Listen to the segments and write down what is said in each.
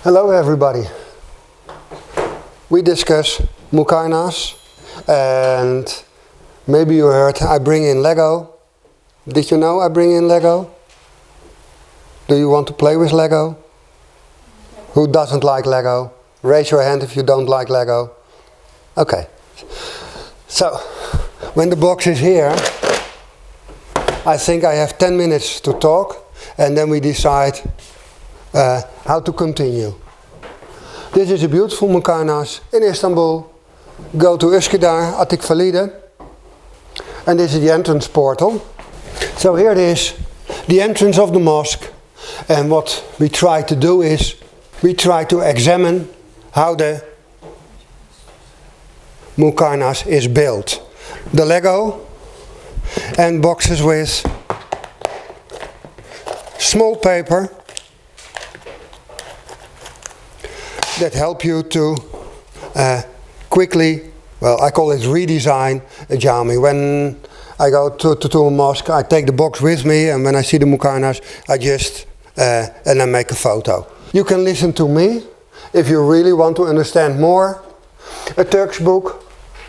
Hello everybody. We discuss Muqarnas, and maybe you heard I bring in Lego. Did you know I bring in Lego? Do you want to play with Lego? Who doesn't like Lego? Raise your hand if you don't like Lego. Okay. So, when the box is here, I think I have 10 minutes to talk, and then we decide how to continue. This is a beautiful Muqarnas in Istanbul. Go to Üsküdar, Atik Valide. And this is the entrance portal. So here it is, the entrance of the mosque. And what we try to do is, we try to examine how the Muqarnas is built. The Lego and boxes with small paper that help you to quickly, well, I call it redesign a jami. When I go to a mosque, I take the box with me, and when I see the Muqarnas, I just and I make a photo. You can listen to me if you really want to understand more. A Turkish book,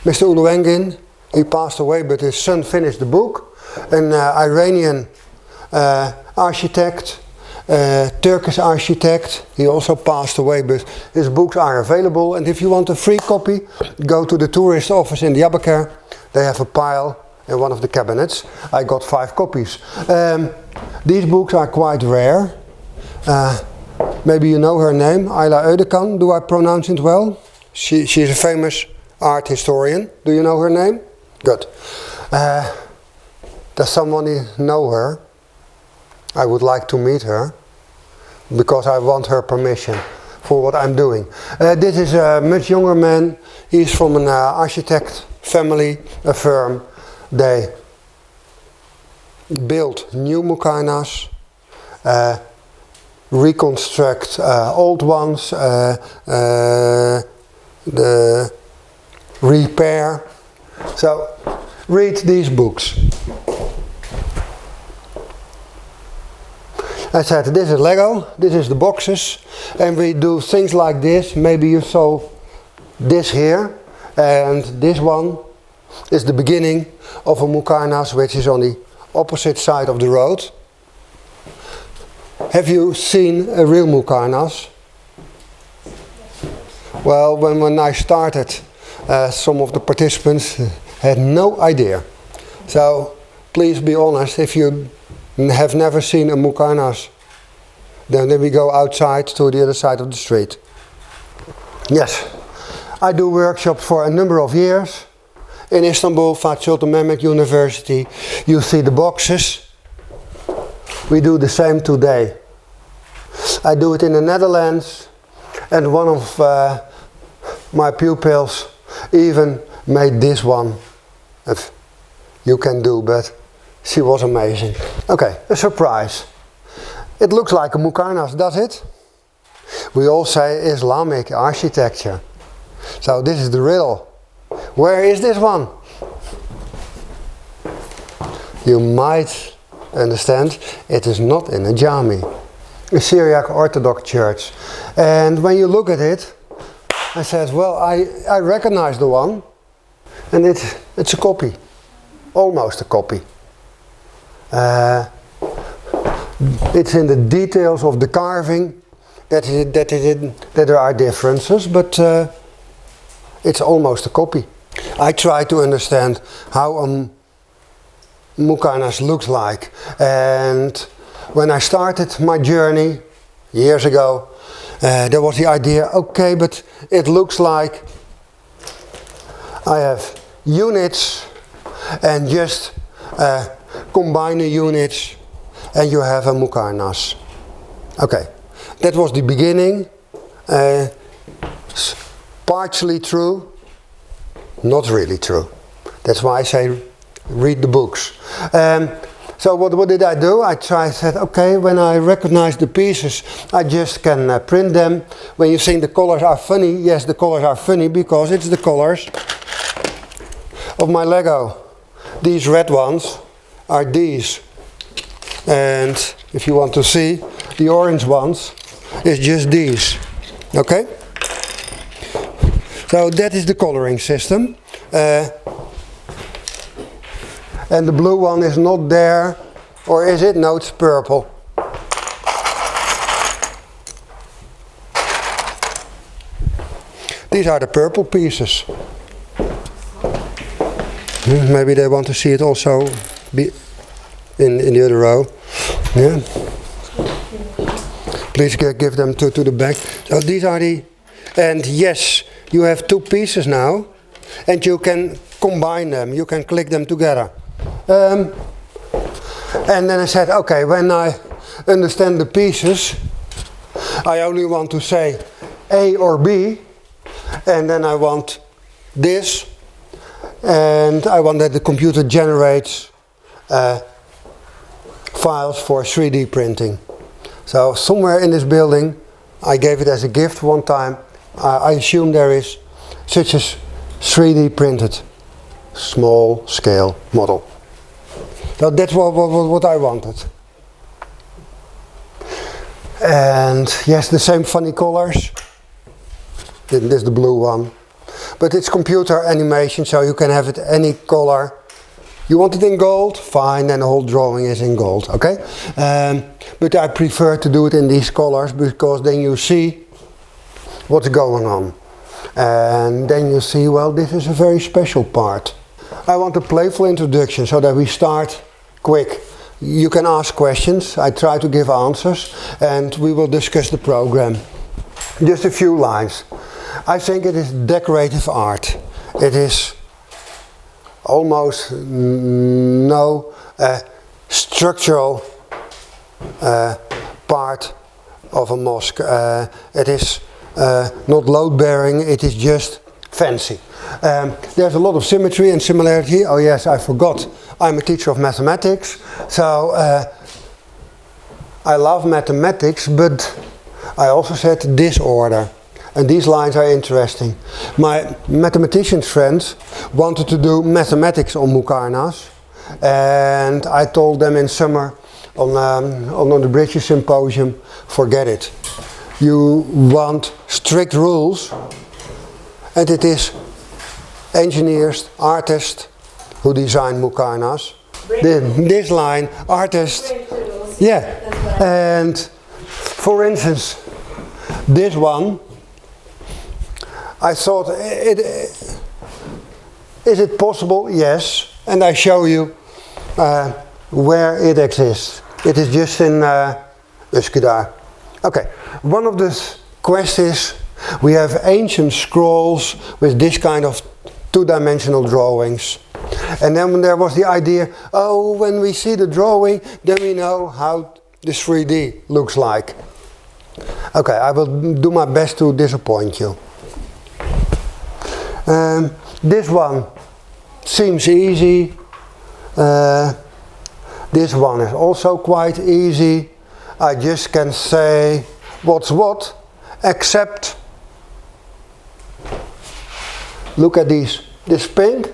Mr. Uluengin, he passed away, but his son finished the book. An Iranian architect, Turkish architect, he also passed away, but his books are available. And if you want a free copy, go to the tourist office in Diyarbakir. They have a pile in one of the cabinets. I got 5 copies. These books are quite rare. Maybe you know her name, Ayla Ödekan. Do I pronounce it well? She is a famous art historian. Do you know her name? Good. Does someone know her? I would like to meet her, because I want her permission for what I'm doing. This is a much younger man. He's from an architect family, a firm. They build new Muqarnas, reconstruct old ones, the repair. So read these books. I said, this is Lego, this is the boxes, and we do things like this. Maybe you saw this here, and this one is the beginning of a Muqarnas, which is on the opposite side of the road. Have you seen a real Muqarnas? Well, when I started, some of the participants had no idea. So please be honest, if you have never seen a Muqarnas, then we go outside to the other side of the street. Yes, I do workshops for a number of years. In Istanbul, Fatih Sultan Mehmet University, you see the boxes. We do the same today. I do it in the Netherlands, and one of my pupils even made this one. If you can do, but she was amazing. Okay, a surprise. It looks like a Muqarnas, does it? We all say Islamic architecture. So this is the riddle. Where is this one? You might understand it is not in a jami, a Syriac Orthodox church. And when you look at it, I said, well, I recognize the one, and it's a copy, almost a copy. It's in the details of the carving that there are differences, but it's almost a copy. I try to understand how a Muqarnas looks like, and when I started my journey years ago, there was the idea, okay, but it looks like I have units, and just combine the units and you have a Muqarnas. Okay, that was the beginning. Partially true, not really true. That's why I say read the books. So what did I do? I said, okay, when I recognize the pieces, I just can print them. When you think the colors are funny, yes, the colors are funny because it's the colors of my Lego. These red ones are these. And if you want to see, the orange ones is just these. Okay? So that is the coloring system. And the blue one is not there, or is it? No, it's purple. These are the purple pieces. Maybe they want to see it also be in the other row. Yeah. Please give them to the back. So these are the, and yes, you have two pieces now, and you can combine them. You can click them together. And then I said, okay, when I understand the pieces, I only want to say A or B, and then I want this, and I want that the computer generates files for 3D printing. So somewhere in this building, I gave it as a gift one time. I assume there is such a 3D printed small scale model. So that's what I wanted. And yes, the same funny colors. This is the blue one. But it's computer animation, so you can have it any color. You want it in gold? Fine, then the whole drawing is in gold, okay? But I prefer to do it in these colors because then you see what's going on. And then you see, well, this is a very special part. I want a playful introduction so that we start quick. You can ask questions, I try to give answers, and we will discuss the program. Just a few lines. I think it is decorative art. It is almost no structural part of a mosque. It is not load-bearing, it is just fancy. There's a lot of symmetry and similarity. Oh yes, I forgot. I'm a teacher of mathematics, so I love mathematics, but I also said disorder. And these lines are interesting. My mathematician friends wanted to do mathematics on Muqarnas, and I told them in summer on the British Symposium, forget it. You want strict rules, and it is engineers, artists who design Muqarnas. This line, artists, yeah. And for instance, this one, I thought, is it possible? Yes. And I show you where it exists. It is just in Üsküdar. Okay, one of the quests is, we have ancient scrolls with this kind of two-dimensional drawings. And then there was the idea, oh, when we see the drawing, then we know how the 3D looks like. Okay, I will do my best to disappoint you. This one seems easy. This one is also quite easy. I just can say what's what, except look at these. This pink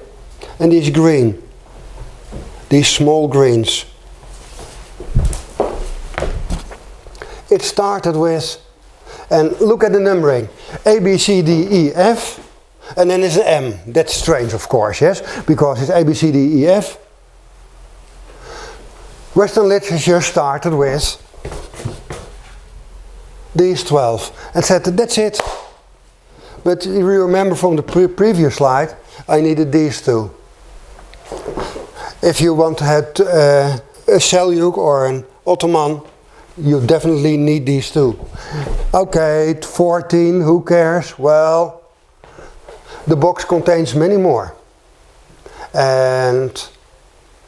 and this green. These small greens. It started with, and look at the numbering, A, B, C, D, E, F. And then there's an M. That's strange, of course, yes? Because it's A, B, C, D, E, F. Western literature started with these 12 and said, that's it. But you remember from the previous slide, I needed these two. If you want to have a Seljuk or an Ottoman, you definitely need these two. Okay, 14, who cares? Well, the box contains many more. And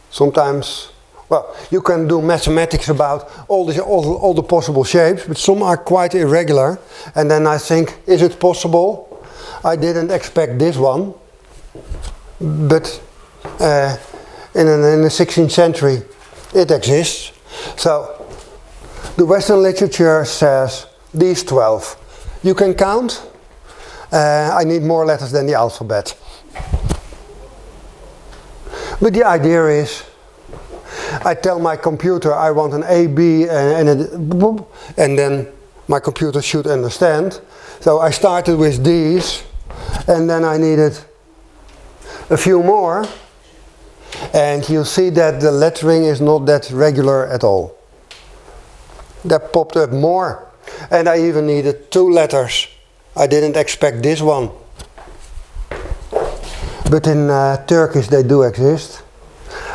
sometimes, well, you can do mathematics about all the possible shapes, but some are quite irregular. And then I think, is it possible? I didn't expect this one, but in the 16th century it exists. So the Western literature says these 12. You can count. I need more letters than the alphabet. But the idea is, I tell my computer I want an A, B, and then my computer should understand. So I started with these, and then I needed a few more, and you'll see that the lettering is not that regular at all. That popped up more, and I even needed 2 letters. I didn't expect this one, but in Turkish they do exist.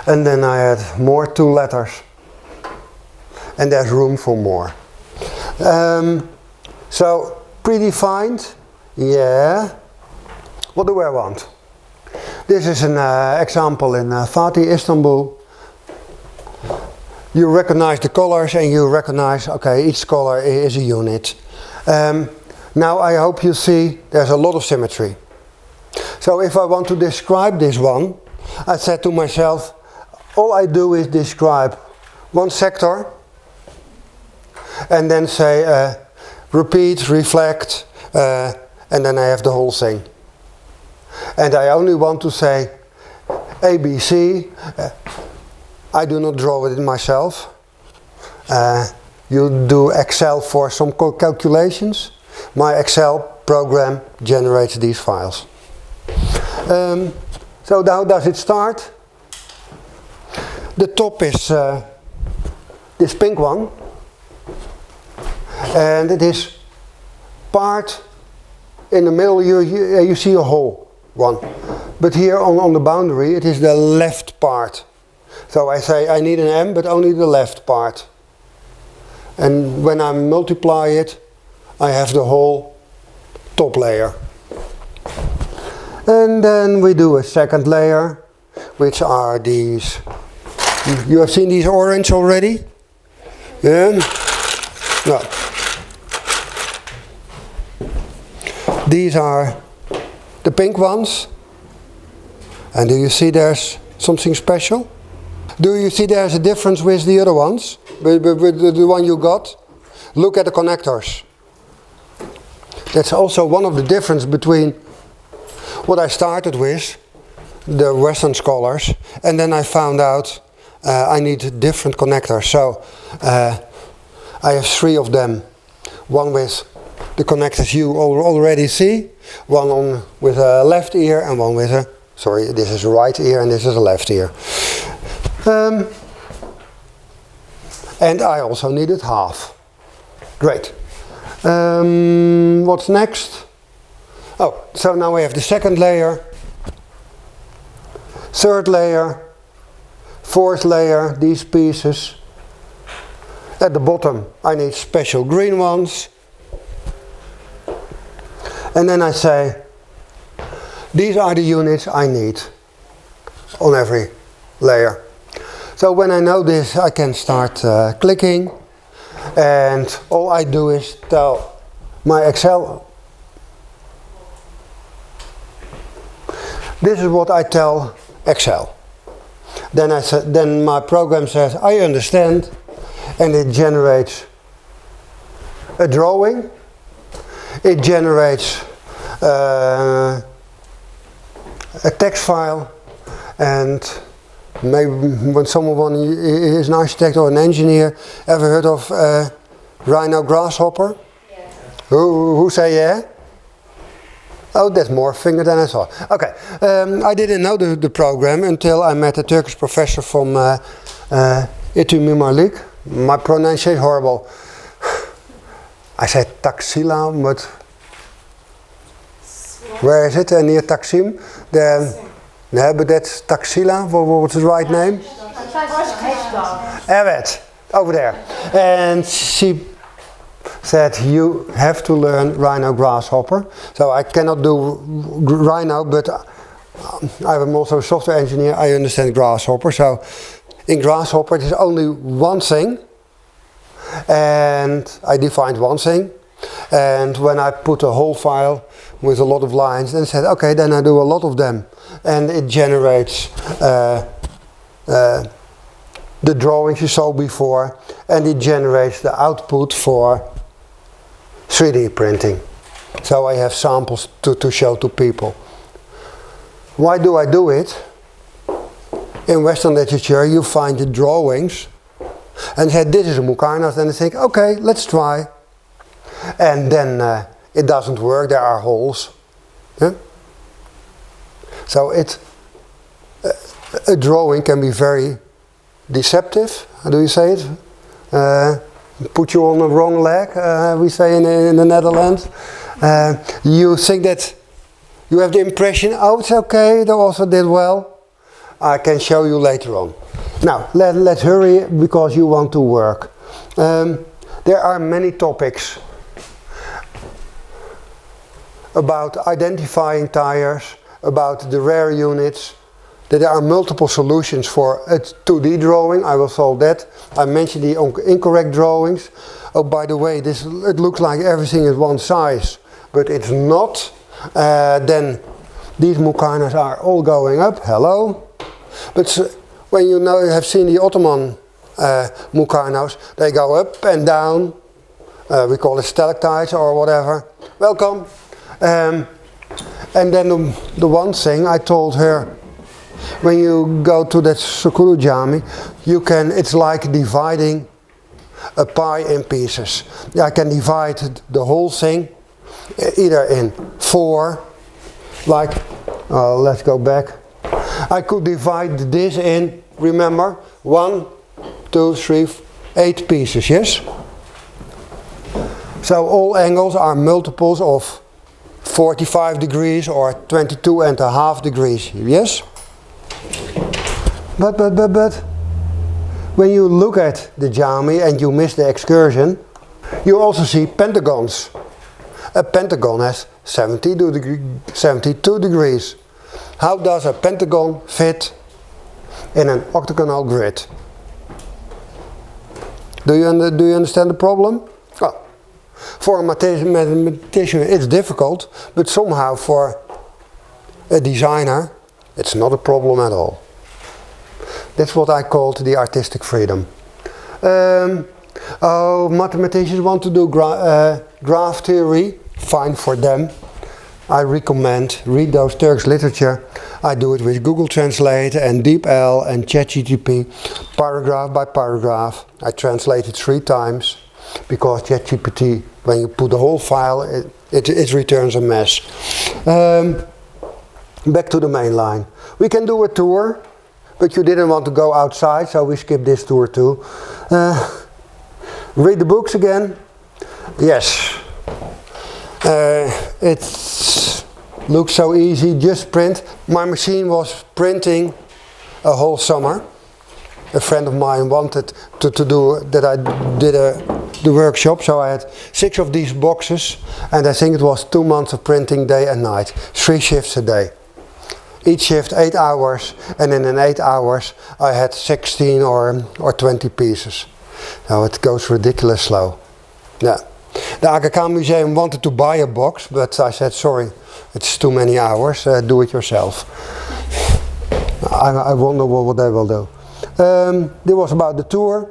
And then I had more 2 letters, and there's room for more. So predefined, yeah. What do I want? This is an example in Fatih, Istanbul. You recognize the colors and you recognize, okay, each color is a unit. Now I hope you see there's a lot of symmetry. So if I want to describe this one, I said to myself, all I do is describe one sector and then say repeat, reflect, and then I have the whole thing. And I only want to say ABC. I do not draw it myself. You do Excel for some calculations. My Excel program generates these files. So how does it start? The top is this pink one, and it is part in the middle. You see a whole one, but here on the boundary it is the left part. So I say I need an M, but only the left part. And when I multiply it, I have the whole top layer. And then we do a second layer, which are these. You have seen these orange already? Yeah? No. These are the pink ones. And do you see there's something special? Do you see there's a difference with the other ones? With the one you got? Look at the connectors. That's also one of the differences between what I started with, the Western scholars, and then I found out I need different connectors. So I have 3 of them. One with the connectors you already see, one with a left ear and one with a, sorry, this is a right ear and this is a left ear. And I also needed half. Great. What's next? Oh, so now we have the second layer, third layer, fourth layer, these pieces. At the bottom I need special green ones. And then I say, these are the units I need on every layer. So when I know this, I can start clicking, and all I do is tell my Excel. This is what I tell Excel. Then my program says, I understand, and it generates a drawing. It generates a text file, and maybe when someone is an architect or an engineer, ever heard of Rhino Grasshopper? Yeah. Who say yeah? Oh, that's more finger than I thought. Okay, I didn't know the program until I met a Turkish professor from Mimar. My pronunciation is horrible. I said Taxila, but where is it? Near Taksim? No, but that's Taxila. What's the right name? Evet, over there. And she said, you have to learn Rhino Grasshopper. So I cannot do Rhino, but I'm also a software engineer. I understand Grasshopper. So in Grasshopper, it is only one thing. And I defined one thing. And when I put a whole file with a lot of lines, then I said, okay, then I do a lot of them. And it generates the drawings you saw before, and it generates the output for 3D printing. So I have samples to show to people. Why do I do it? In Western literature you find the drawings and said, this is a Muqarnas, and I think, okay, let's try. and then it doesn't work, there are holes. Yeah? So a drawing can be very deceptive. How do you say it? Put you on the wrong leg, we say in the Netherlands. You think that you have the impression, oh, it's okay, they also did well. I can show you later on. Now, let's hurry because you want to work. There are many topics about identifying tires, about the rare units. There are multiple solutions for a 2D drawing. I will solve that. I mentioned the incorrect drawings. Oh, by the way, it looks like everything is one size, but it's not. Then these Muqarnas are all going up. Hello. But when you have seen the Ottoman Muqarnas, they go up and down. We call it stalactites or whatever. Welcome. And then the one thing I told her, when you go to that Sukuru Jami, it's like dividing a pie in pieces. I can divide the whole thing either in 4, like, let's go back. I could divide this in, remember, 1, 2, 3, 8 pieces, yes? So all angles are multiples of 45 degrees or 22.5 degrees, yes? But when you look at the Jami and you miss the excursion, you also see pentagons. A pentagon has 72 degrees. How does a pentagon fit in an octagonal grid? Do you understand the problem? Well, for a mathematician it's difficult, but somehow for a designer it's not a problem at all. That's what I called the artistic freedom. Mathematicians want to do graph theory, fine for them. I recommend read those Turkish literature. I do it with Google Translate and DeepL and ChatGPT, paragraph by paragraph. I translate it 3 times because ChatGPT, when you put the whole file, it returns a mess. Back to the main line. We can do a tour, but you didn't want to go outside, so we skipped this tour too. Read the books again. Yes. It looks so easy, just print. My machine was printing a whole summer. A friend of mine wanted to do that. I did the workshop, so I had 6 of these boxes, and I think it was 2 months of printing day and night, 3 shifts a day. Each shift 8 hours, and in 8 hours I had 16 or 20 pieces. So it goes ridiculous slow. Yeah. The AKK Museum wanted to buy a box, but I said, sorry, it's too many hours, do it yourself. I wonder what they will do. This was about the tour.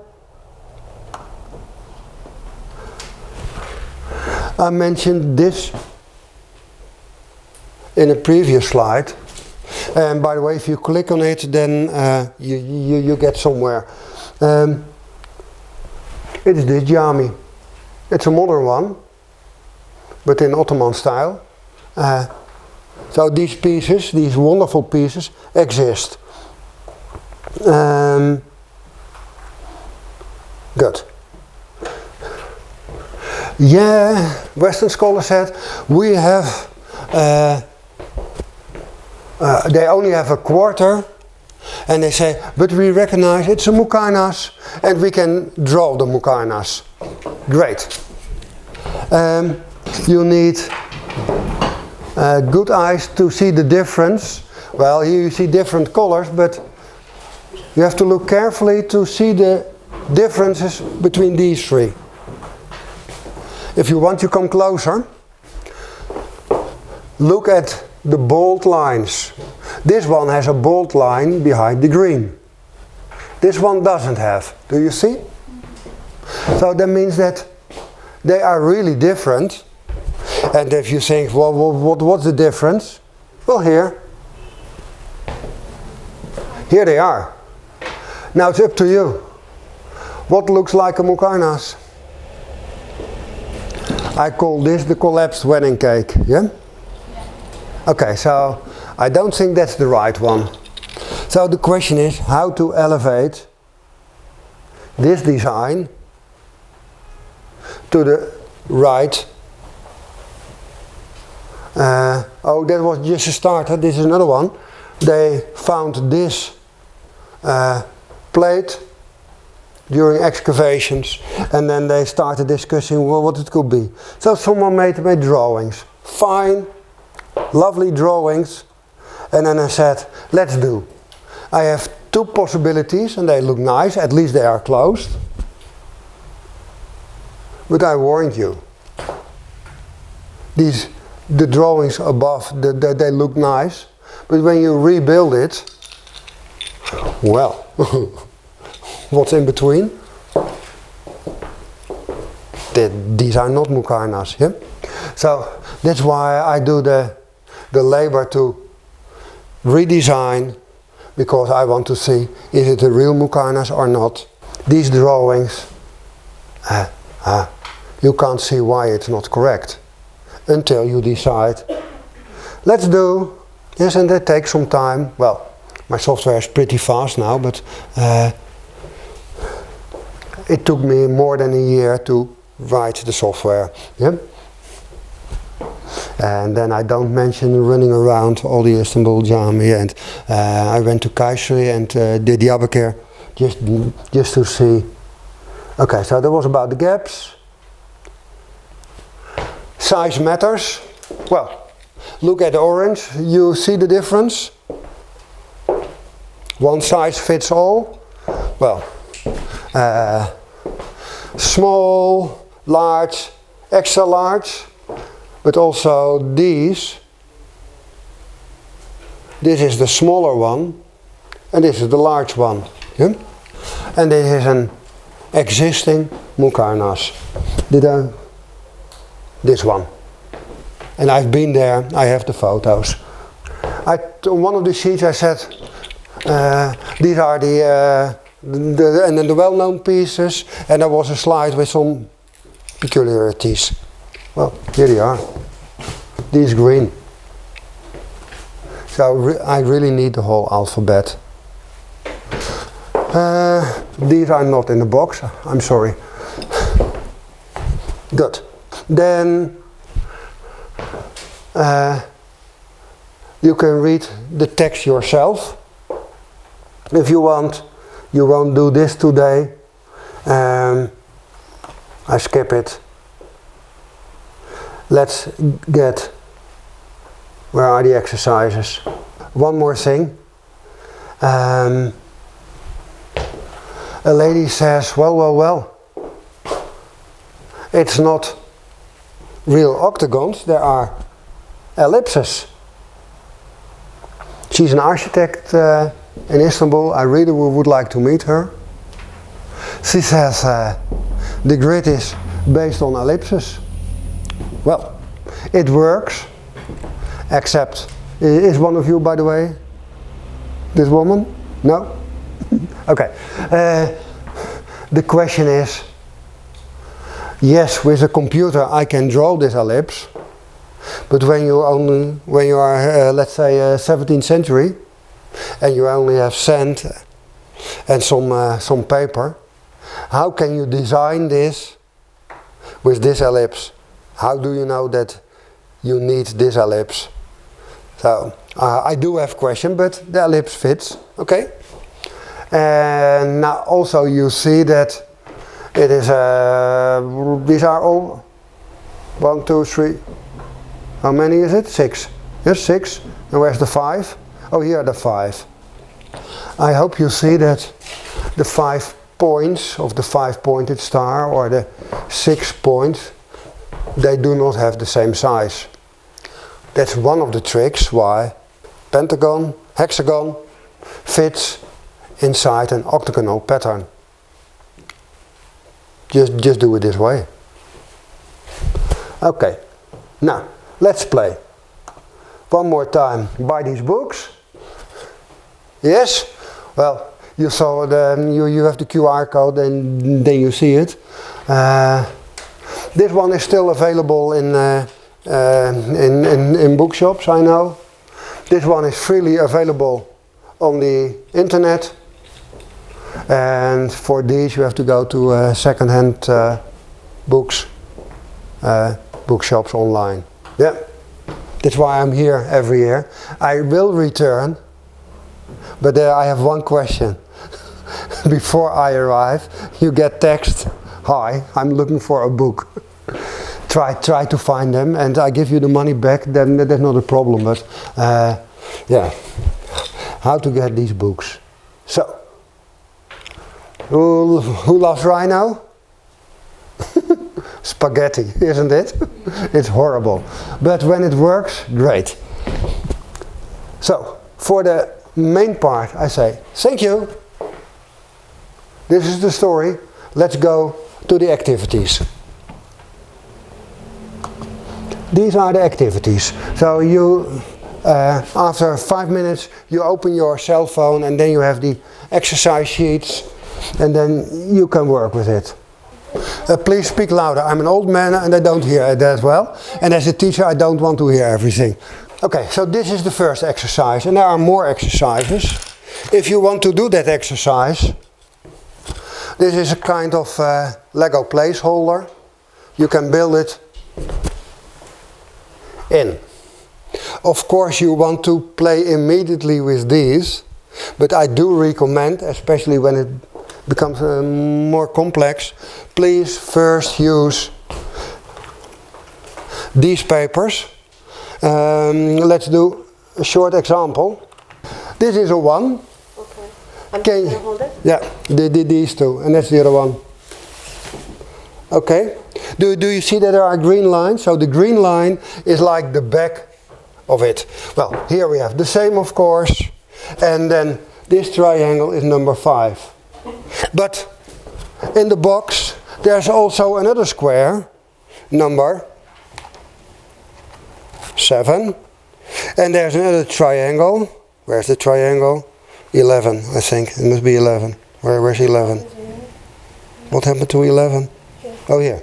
I mentioned this in a previous slide. And by the way, if you click on it, then you get somewhere. It is this Jami. It's a modern one, but in Ottoman style. So these pieces, these wonderful pieces, exist. Good. Yeah, Western scholars said we have. They only have a quarter, and they say, but we recognize it's a Muqarnas, and we can draw the Muqarnas. Great. You need good eyes to see the difference. Well, here you see different colors, but you have to look carefully to see the differences between these 3. If you want to come closer, look at the bold lines. This one has a bold line behind the green. This one doesn't have. Do you see? So that means that they are really different. And if you think, well, what's the difference? Well, here they are. Now it's up to you. What looks like a Muqarnas? I call this the collapsed wedding cake, yeah? Okay, so I don't think that's the right one. So the question is how to elevate this design to the right. Oh, that was just a starter. This is another one. They found this plate during excavations, and then they started discussing what it could be. So someone made drawings. Fine, lovely drawings. And then I said, let's do. I have two possibilities and they look nice, at least they are closed. But I warned you. The drawings above, they look nice. But when you rebuild it, well, what's in between? These are not Muqarnas, yeah? So that's why I do the labor to redesign, because I want to see, is it a real Muqarnas or not? These drawings, you can't see why it's not correct until you decide. Let's do, yes, and that takes some time. Well, my software is pretty fast now, but it took me more than a year to write the software. Yeah? And then I don't mention running around all the Istanbul Jami, and I went to Kayseri and did Diyarbakir just to see. Okay, so that was about the gaps. Size matters. Well, look at the orange, you see the difference? One size fits all. Well, small, large, extra large, but also these. This is the smaller one, and this is the large one. Yeah? And this is an existing Muqarnas. This one. And I've been there, I have the photos. On one of the sheets I said, these are the well-known pieces, and there was a slide with some peculiarities. Well, here they are. These green. So I really need the whole alphabet. These are not in the box, I'm sorry. Good. Then you can read the text yourself. If you want, you won't do this today. I skip it. Let's get, where are the exercises? One more thing. A lady says, well, it's not real octagons, there are ellipses. She's an architect in Istanbul. I really would like to meet her. She says the grid is based on ellipses. Well, it works, except, is one of you, by the way, this woman? No? Okay. The question is, yes, with a computer I can draw this ellipse, but when you are, let's say, 17th century, and you only have sand and some paper, how can you design this with this ellipse? How do you know that you need this ellipse? So I do have question, but the ellipse fits, okay? And now also you see that it is, these are all 1, 2, 3, how many is it? 6. Yes, 6. And where's the 5? Oh, here are the 5. I hope you see that the 5 points of the 5-pointed star or the 6 points, they do not have the same size. That's one of the tricks why pentagon, hexagon fits inside an octagonal pattern. Just do it this way. Okay, now let's play. One more time, buy these books. Yes? Well, you saw you have the QR code and then you see it. This one is still available in bookshops, I know. This one is freely available on the internet. And for these you have to go to second-hand bookshops online. Yeah, that's why I'm here every year. I will return, but I have one question. Before I arrive, you get text, "Hi, I'm looking for a book." Try to find them, and I give you the money back. Then that's not a problem. But yeah, how to get these books? So, who loves rhino? Spaghetti, isn't it? It's horrible, but when it works, great. So, for the main part, I say thank you. This is the story. Let's go to the activities. These are the activities. So you, after 5 minutes, you open your cell phone and then you have the exercise sheets and then you can work with it. Please speak louder. I'm an old man and I don't hear that well. And as a teacher, I don't want to hear everything. Okay, so this is the first exercise and there are more exercises. If you want to do that exercise, this is a kind of Lego placeholder. You can build it in. Of course you want to play immediately with these, but I do recommend, especially when it becomes more complex, please first use these papers. Let's do a short example. This is a 1. Okay. Can you hold it? Yeah, these two, and that's the other one. Okay. Do you see that there are green lines? So the green line is like the back of it. Well, here we have the same, of course, and then this triangle is number 5. But in the box there's also another square, number 7, and there's another triangle. Where's the triangle? 11, I think. It must be 11. Where's 11? What happened to 11? Oh, here.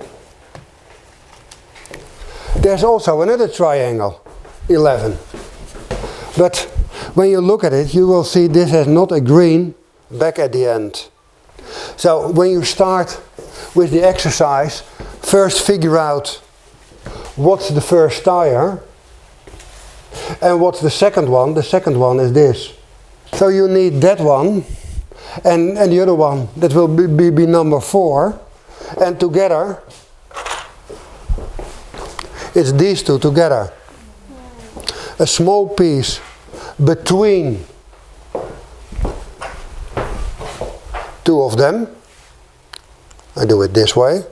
There's also another triangle, 11. But when you look at it, you will see this has not a green back at the end. So when you start with the exercise, first figure out what's the first tire and what's the second one. The second one is this. So you need that one and the other one, that will be number 4, and together it's these two together. A small piece between two of them. I do it this way.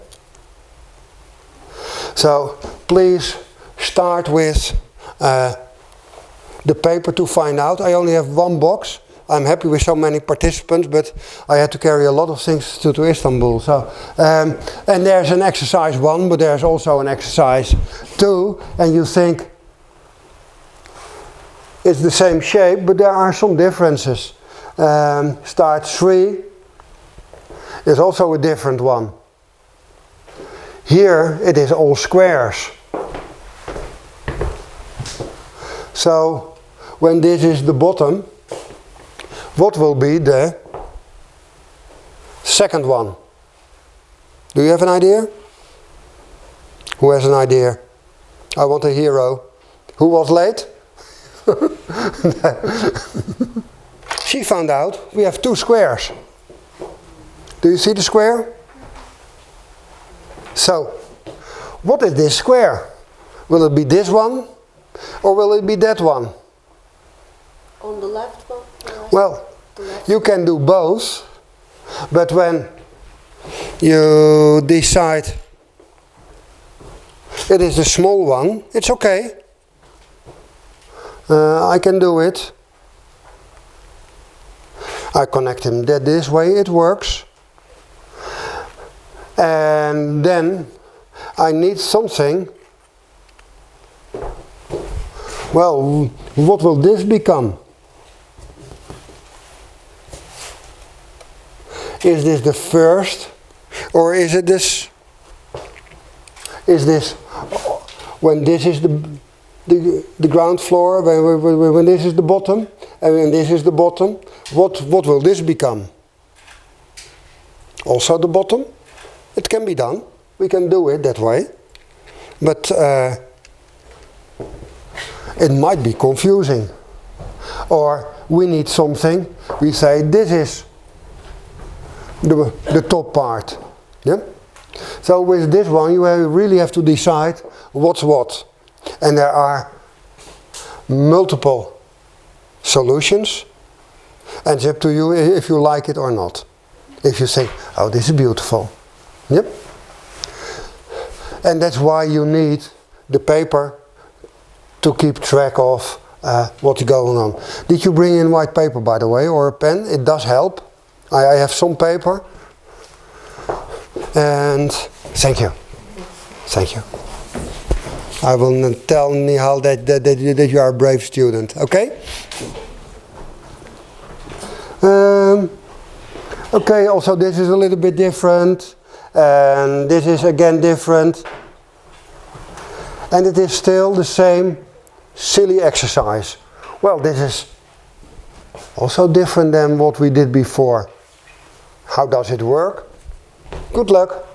So please start with the paper to find out. I only have one box. I'm happy with so many participants, but I had to carry a lot of things to Istanbul. So, and there's an exercise 1, but there's also an exercise 2, and you think it's the same shape, but there are some differences. Start 3 is also a different one. Here it is all squares. So when this is the bottom, what will be the second one? Do you have an idea? Who has an idea? I want a hero. Who was late? She found out we have 2 squares. Do you see the square? So, what is this square? Will it be this one or will it be that one? On the left one? Well, you can do both, but when you decide it is the small one, it's okay. I can do it. I connect him this way, it works. And then I need something. Well, what will this become? Is this the first, or is it this? is this, when this is the ground floor, when this is the bottom, and when this is the bottom, what will this become? Also the bottom? It can be done. We can do it that way. But it might be confusing. Or we need something, we say this is the top part. Yeah? So with this one you really have to decide what's what. And there are multiple solutions. And it's up to you if you like it or not. If you say, oh, this is beautiful. Yep. And that's why you need the paper to keep track of what's going on. Did you bring in white paper, by the way, or a pen? It does help. I have some paper. And thank you. Thank you. I will tell Nihal that you are a brave student. Okay? Okay, also this is a little bit different. And this is again different. And it is still the same silly exercise. Well, this is also different than what we did before. How does it work? Good luck.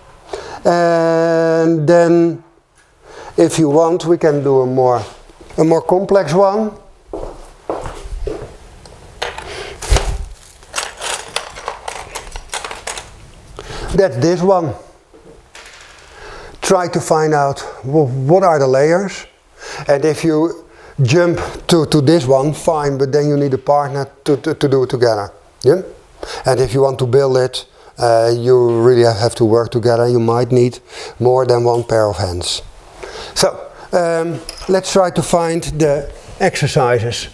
And then, if you want, we can do a more complex one. That's this one. Try to find out what are the layers. And if you jump to this one, fine, but then you need a partner to do it together. Yeah? And if you want to build it, you really have to work together. You might need more than one pair of hands. So, let's try to find the exercises.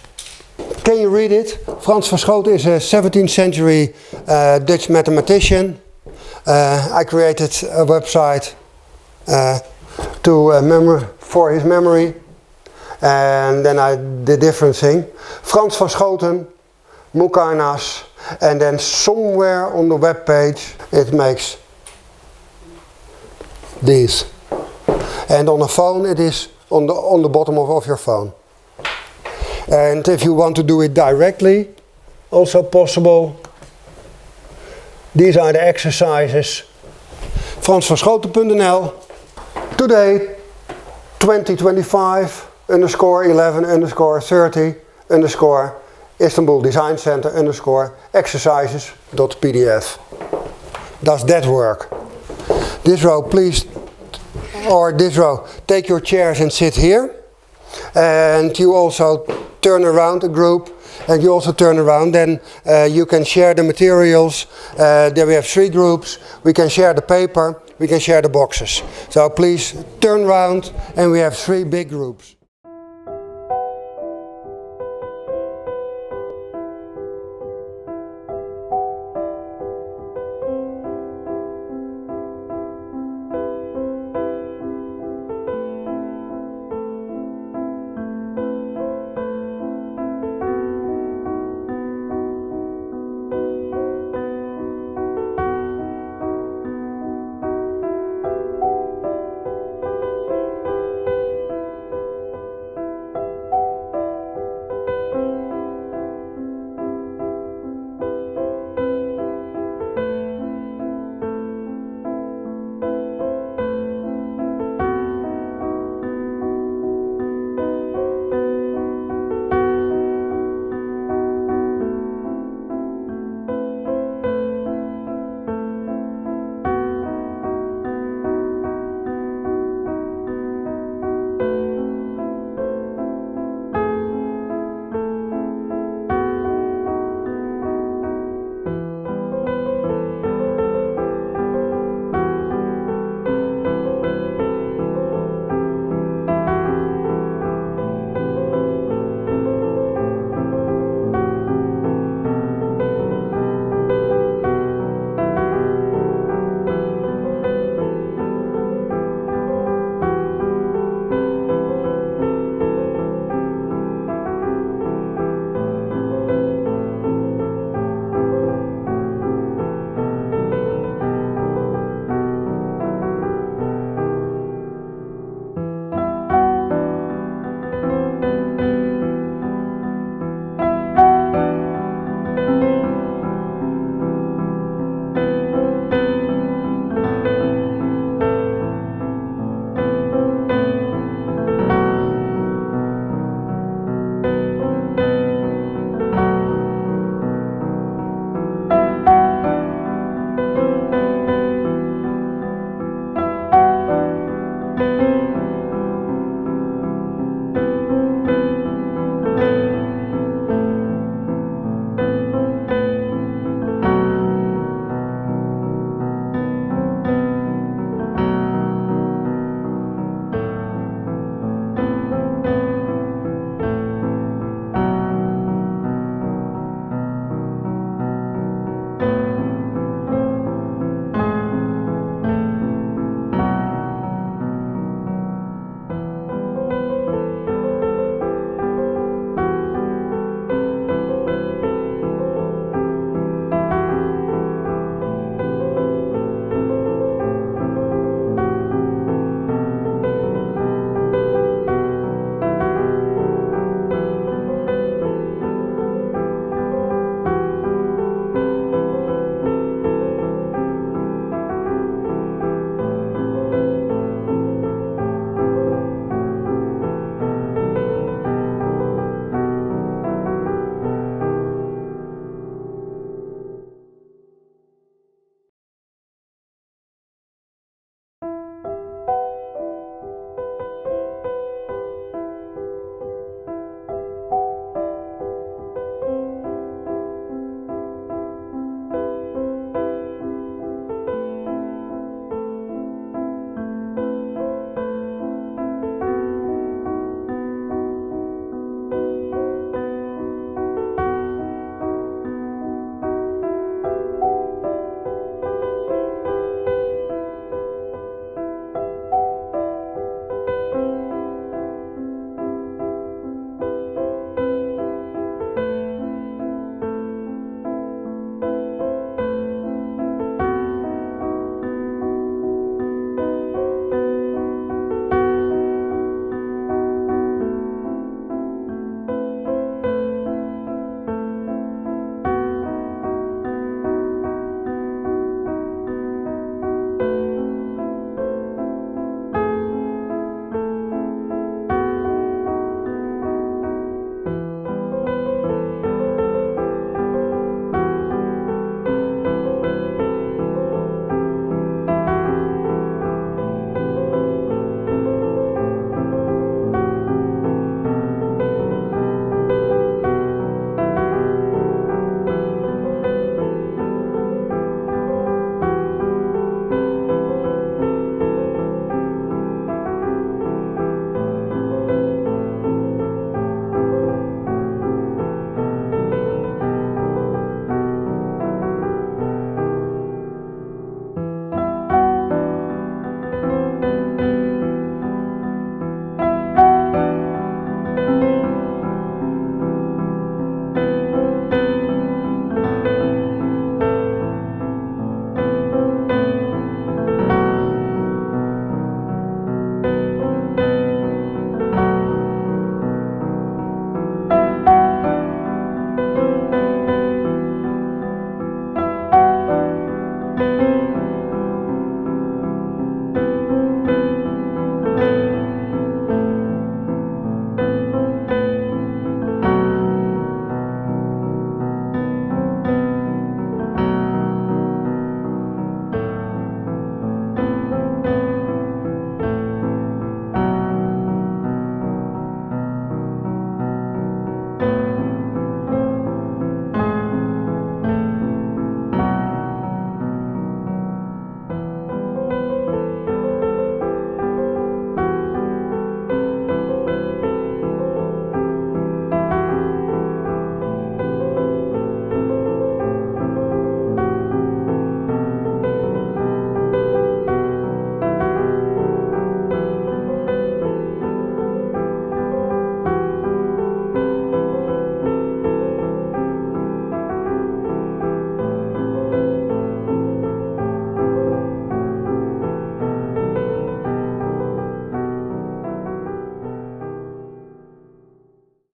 Can you read it? Frans van Schooten is a 17th century Dutch mathematician. I created a website for his memory. And then I did different thing. Frans van Schooten, Muqarnas, and then somewhere on the web page it makes these. And on a phone it is on the bottom of your phone. And if you want to do it directly, also possible. These are the exercises. fransvanschoten.nl. Today, 2025 _11 _30 Istanbul Design Center exercises.pdf. Does that work? This row, please, or this row, take your chairs and sit here. And you also turn around a group, and you also turn around, then you can share the materials. There we have 3 groups. We can share the paper, we can share the boxes. So please turn around, and we have 3 big groups.